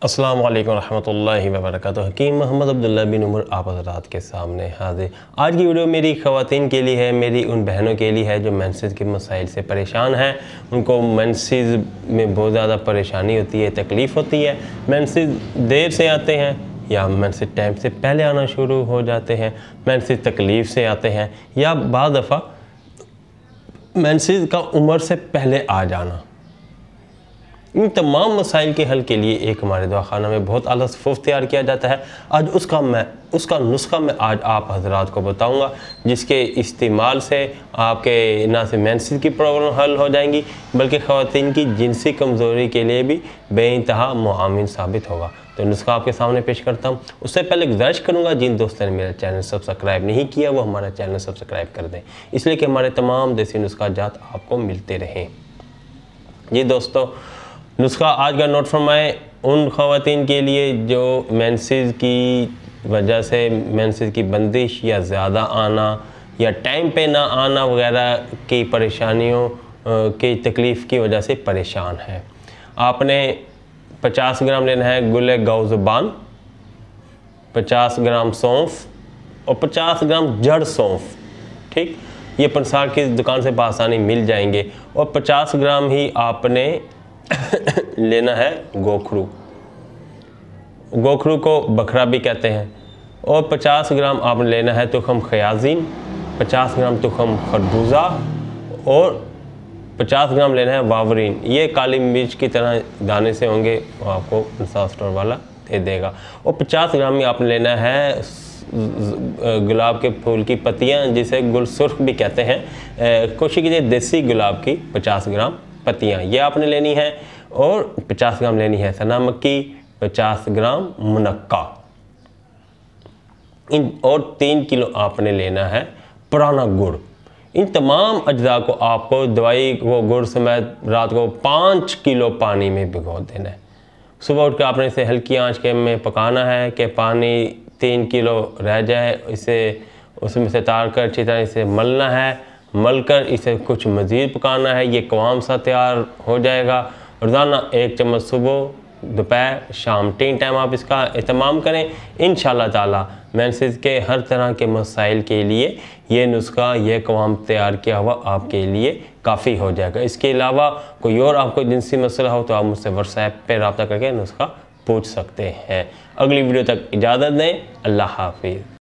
अस्सलाम वालेकुम रहमतुल्लाहि व बरकातुहू। हकीम मोहम्मद अब्दुल्ला बिन उमर आप हज़रात के सामने हाजिर। आज की वीडियो मेरी ख़वातीन के लिए है, मेरी उन बहनों के लिए है जो मेंसेस के मसाइल से परेशान हैं। उनको मेंसेस में बहुत ज़्यादा परेशानी होती है, तकलीफ़ होती है। मेंसेस देर से आते हैं या मेंसेस टाइम से पहले आना शुरू हो जाते हैं, मेंसेस तकलीफ़ से आते हैं या बाद दफ़ा मेंसेस का उम्र से पहले आ जाना। इन तमाम मसाइल के हल के लिए एक हमारे दवाखाना में बहुत आला सफ़ूफ़ तैयार किया जाता है। आज उसका नुस्खा मैं आज आप हज़रात को बताऊंगा, जिसके इस्तेमाल से आपके ना सिर्फ मेंसेस की प्रॉब्लम हल हो जाएंगी बल्कि ख़वातीन की जिनसी कमज़ोरी के लिए भी बेइंतहा मुआविन साबित होगा। तो नुस्खा आपके सामने पेश करता हूँ। उससे पहले गुजारिश करूँगा जिन दोस्तों ने मेरा चैनल सब्सक्राइब नहीं किया वो हमारा चैनल सब्सक्राइब कर दें, इसलिए कि हमारे तमाम देसी नुस्खा जात आपको मिलते रहें। जी दोस्तों, नुस्खा आज का नोट फरमाएं उन ख़वातीन के लिए जो मेंसेस की वजह से मेंसेस की बंदिश या ज़्यादा आना या टाइम पे ना आना वगैरह की परेशानियों की तकलीफ़ की वजह से परेशान है। आपने 50 ग्राम लेना है गुले गौज़बान, 50 ग्राम सौंफ और 50 ग्राम जड़ सौंफ। ठीक, ये पंसार की दुकान से आसानी मिल जाएंगे। और 50 ग्राम ही आपने लेना है गोखरू। गोखरू को बखरा भी कहते हैं। और 50 ग्राम आपने लेना है तुखम खयाजीन, 50 ग्राम तुखम खरबूजा और 50 ग्राम लेना है वावरीन। ये काली मिर्च की तरह दाने से होंगे, वो आपको इंसाफ स्टोर वाला दे देगा। और 50 ग्राम ही आपने लेना है गुलाब के फूल की पत्तियाँ, जिसे गुल सुर्ख भी कहते हैं। कोशिश कीजिए देसी गुलाब की 50 ग्राम पत्तियाँ ये आपने लेनी है। और 50 ग्राम लेनी है सना मक्की, 50 ग्राम मुनक्का और 3 किलो आपने लेना है पुराना गुड़। इन तमाम अज्जा को आपको दवाई को गुड़ समेत रात को 5 किलो पानी में भिगो देना है। सुबह उठ कर आपने इसे हल्की आंच के में पकाना है कि पानी 3 किलो रह जाए। इसे उसमें से तार कर अच्छी तरह इसे मलना है, मलकर इसे कुछ मज़ीद पकाना है। ये कवाम सा तैयार हो जाएगा। रोज़ाना 1 चम्मच सुबह, दोपहर, शाम 3 टाइम आप इसका इस्तेमाल करें। इंशाअल्लाह ताला मेंसेस के हर तरह के मसाइल के लिए ये नुस्खा, ये कवाम तैयार किया हुआ आपके लिए काफ़ी हो जाएगा। इसके अलावा कोई और आपको जिनसी मसला हो तो आप मुझसे व्हाट्सएप पर रब्ता करके नुस्खा पूछ सकते हैं। अगली वीडियो तक इजाज़त दें। अल्लाह हाफिज़।